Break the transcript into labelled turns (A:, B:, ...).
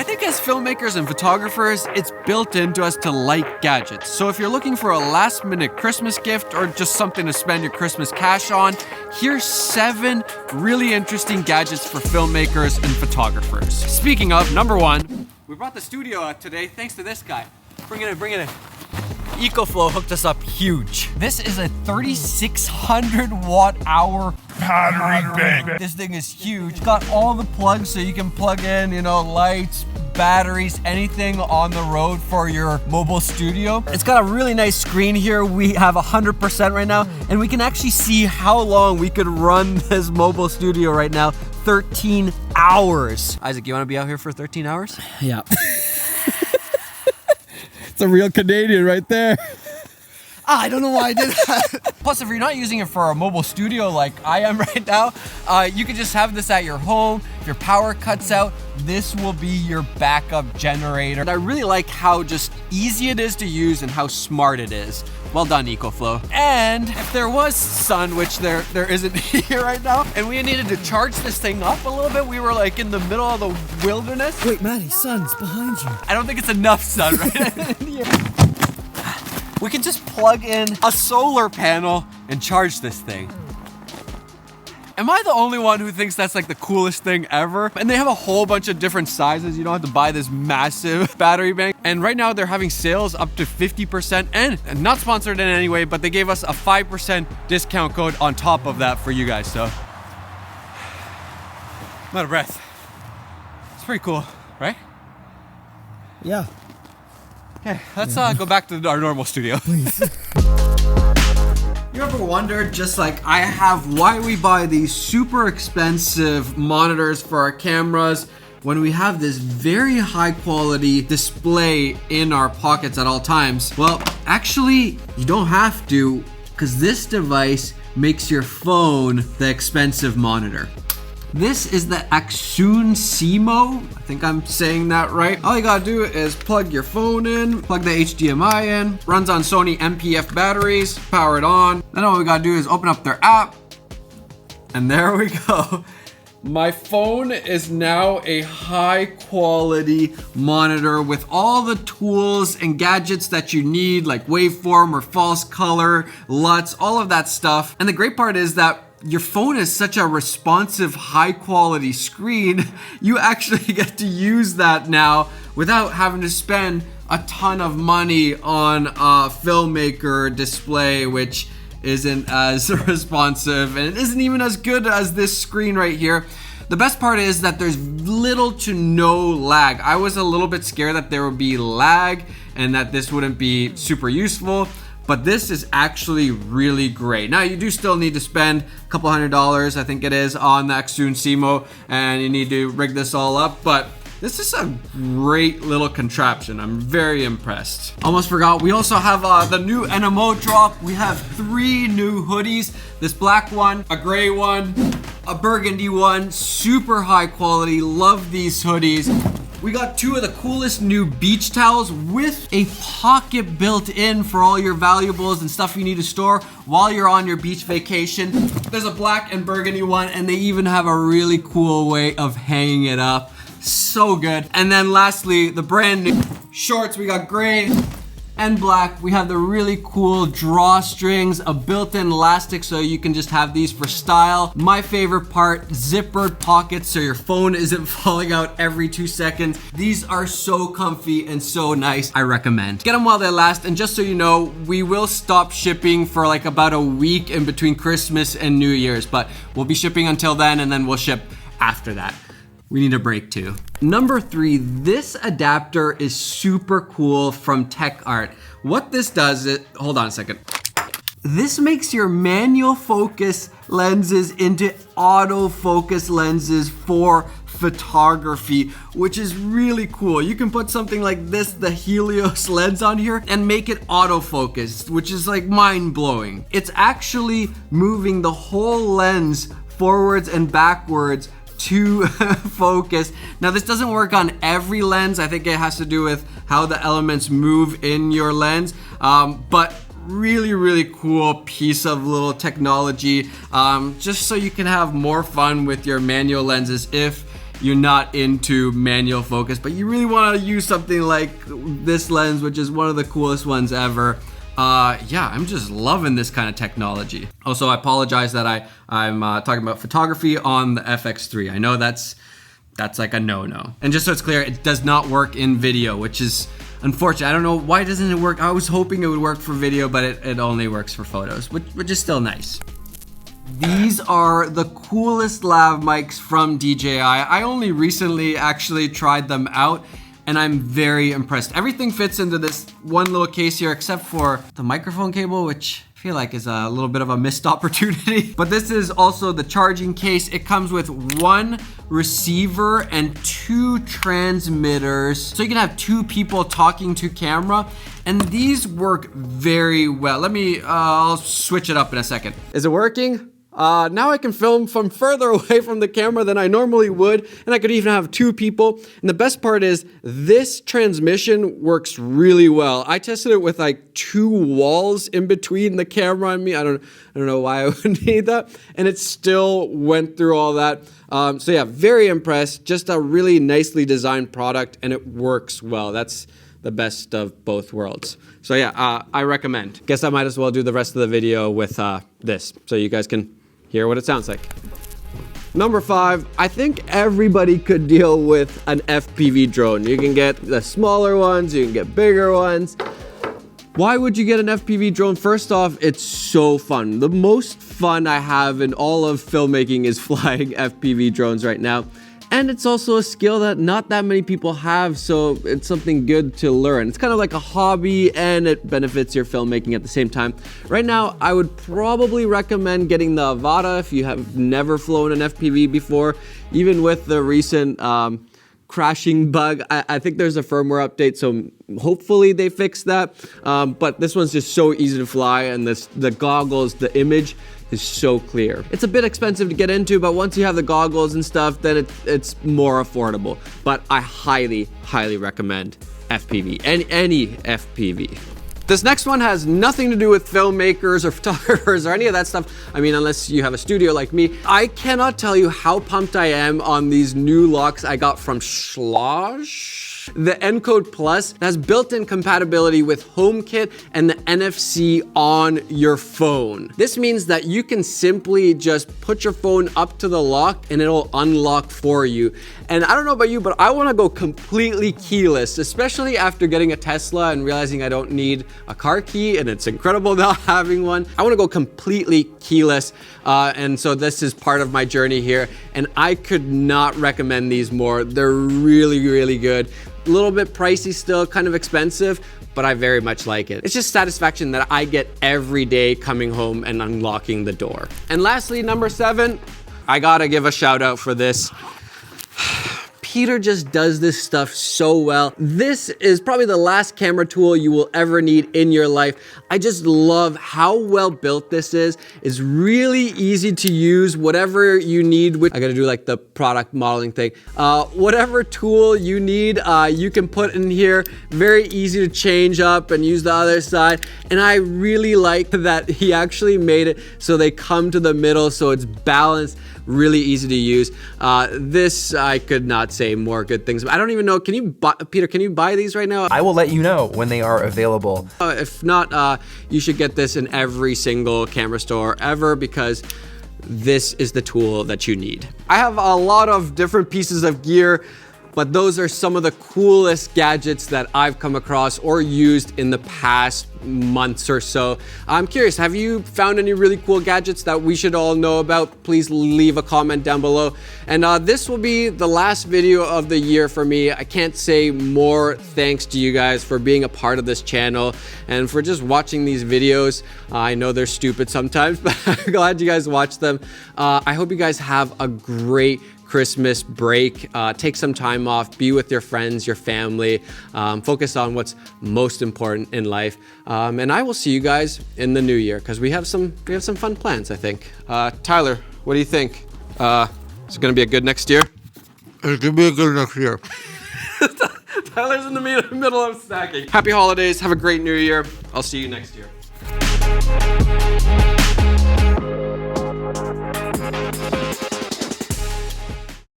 A: I think as filmmakers and photographers, it's built into us to like gadgets. So if you're looking for a last minute Christmas gift or just something to spend your Christmas cash on, here's 7 really interesting gadgets for filmmakers and photographers. Speaking of, number 1, we brought the studio out today thanks to this guy. Bring it in. EcoFlow hooked us up huge. This is a 3,600 watt hour battery bank. This thing is huge. Got all the plugs so you can plug in, lights, batteries, anything on the road for your mobile studio. It's got a really nice screen here. We have 100% right now, and we can actually see how long we could run this mobile studio right now. 13 hours. Isaac, you want to be out here for 13 hours?
B: Yeah. It's a real Canadian right there.
A: I don't know why I did that. Plus, if you're not using it for a mobile studio like I am right now, you can just have this at your home. If your power cuts out, this will be your backup generator. And I really like how just easy it is to use and how smart it is. Well done, EcoFlow. And if there was sun, which there isn't here right now, and we needed to charge this thing up a little bit, we were like in the middle of the wilderness.
B: Wait, Matti, sun's behind you.
A: I don't think it's enough sun, right? We can just plug in a solar panel and charge this thing. Am I the only one who thinks that's like the coolest thing ever? And they have a whole bunch of different sizes. You don't have to buy this massive battery bank. And right now they're having sales up to 50% and not sponsored in any way, but they gave us a 5% discount code on top of that for you guys. So I'm out of breath. It's pretty cool, right?
B: Yeah.
A: Okay, let's go back to our normal studio.
B: Please.
A: You ever wondered, just like I have, why we buy these super expensive monitors for our cameras when we have this very high quality display in our pockets at all times? Well, actually, you don't have to, because this device makes your phone the expensive monitor. This is the ACCSOON SEEMO. I think I'm saying that right. All you gotta do is plug your phone in, plug the HDMI in, runs on Sony MPF batteries, power it on. Then all we gotta do is open up their app, and there we go. My phone is now a high quality monitor with all the tools and gadgets that you need, like waveform or false color, LUTs, all of that stuff. And the great part is that your phone is such a responsive, high quality screen, you actually get to use that now without having to spend a ton of money on a FILMMAKER display, which isn't as responsive and it isn't even as good as this screen right here. The best part is that there's little to no lag. I was a little bit scared that there would be lag and that this wouldn't be super useful, but this is actually really great. Now, you do still need to spend a couple $100, I think it is, on the ACCSOON SEEMO, and you need to rig this all up, but this is a great little contraption. I'm very impressed. Almost forgot, we also have the new NMO drop. We have 3 new hoodies. This black one, a gray one, a burgundy one, super high quality. Love these hoodies. We got 2 of the coolest new beach towels with a pocket built in for all your valuables and stuff you need to store while you're on your beach vacation. There's a black and burgundy one, and they even have a really cool way of hanging it up. So good. And then lastly, the brand new shorts. We got gray and black. We have the really cool drawstrings, a built-in elastic so you can just have these for style. My favorite part, zippered pockets so your phone isn't falling out every 2 seconds. These are so comfy and so nice. I recommend. Get them while they last, and just so you know, we will stop shipping for like about a week in between Christmas and New Year's, but we'll be shipping until then, and then we'll ship after that. We need a break too. Number 3, this adapter is super cool from TECHART. What this does is, hold on a second. This makes your manual focus lenses into autofocus lenses for photography, which is really cool. You can put something like this, the Helios lens on here, and make it autofocus, which is like mind-blowing. It's actually moving the whole lens forwards and backwards to focus. Now, this doesn't work on every lens. I think it has to do with how the elements move in your lens, but really cool piece of little technology, just so you can have more fun with your manual lenses if you're not into manual focus, but you really want to use something like this lens, which is one of the coolest ones ever. Yeah, I'm just loving this kind of technology. Also, I apologize that I'm talking about photography on the FX3. I know that's like a no-no. And just so it's clear, it does not work in video, which is unfortunate. I don't know why doesn't it work. I was hoping it would work for video, but it only works for photos, which is still nice. These are the coolest lav mics from DJI. I only recently actually tried them out, and I'm very impressed. Everything fits into this one little case here, except for the microphone cable, which I feel like is a little bit of a missed opportunity. But this is also the charging case. It comes with one receiver and two transmitters. So you can have two people talking to camera. And these work very well. Let me, I'll switch it up in a second. Is it working? Now I can film from further away from the camera than I normally would, and I could even have two people. And the best part is this transmission works really well. I tested it with like two walls in between the camera and me. I don't know why I would need that, and it still went through all that. So yeah, very impressed. Just a really nicely designed product, and it works well. That's the best of both worlds. So yeah, I recommend. Guess I might as well do the rest of the video with this, so you guys can hear what it sounds like. Number 5, I think everybody could deal with an FPV drone. You can get the smaller ones, you can get bigger ones. Why would you get an FPV drone? First off, it's so fun. The most fun I have in all of filmmaking is flying FPV drones right now. And it's also a skill that not that many people have, so it's something good to learn. It's kind of like a hobby, and it benefits your filmmaking at the same time. Right now, I would probably recommend getting the Avata if you have never flown an FPV before. Even with the recent crashing bug, I think there's a firmware update, so hopefully they fix that. But this one's just so easy to fly, and the goggles, the image is so clear. It's a bit expensive to get into, but once you have the goggles and stuff, then it's more affordable. But I highly, highly recommend FPV, any FPV. This next one has nothing to do with filmmakers or photographers or any of that stuff. I mean, unless you have a studio like me. I cannot tell you how pumped I am on these new locks I got from SCHLAGE. The ENCODE Plus has built-in compatibility with HomeKit and the NFC on your phone. This means that you can simply just put your phone up to the lock and it'll unlock for you. And I don't know about you, but I want to go completely keyless, especially after getting a Tesla and realizing I don't need a car key, and it's incredible not having one. I want to go completely keyless, and so this is part of my journey here, and I could not recommend these more. They're really, really good. A little bit pricey still, kind of expensive, but I very much like it. It's just satisfaction that I get every day coming home and unlocking the door. And lastly, number 7, I gotta give a shout out for this. Peter just does this stuff so well. This is probably the last camera tool you will ever need in your life. I just love how well built this is. It's really easy to use. Whatever you need with, I gotta do like the product modeling thing. Whatever tool you need, you can put in here. Very easy to change up and use the other side. And I really like that he actually made it so they come to the middle, so it's balanced. Really easy to use. This, I could not say more good things. I don't even know, can you buy, Peter, can you buy these right now?
C: I will let you know when they are available.
A: If not, you should get this in every single camera store ever, because this is the tool that you need. I have a lot of different pieces of gear, but those are some of the coolest gadgets that I've come across or used in the past months or so. I'm curious, have you found any really cool gadgets that we should all know about? Please leave a comment down below. And this will be the last video of the year for me. I can't say more thanks to you guys for being a part of this channel and for just watching these videos. I know they're stupid sometimes, but I'm glad you guys watch them. I hope you guys have a great Christmas break. Take some time off, be with your friends, your family, focus on what's most important in life. And I will see you guys in the new year, because we have some fun plans, I think. Tyler, what do you think? Is it gonna be a good next year?
D: It's gonna be a good next year.
A: Tyler's in the middle of snacking. Happy holidays, have a great new year. I'll see you next year.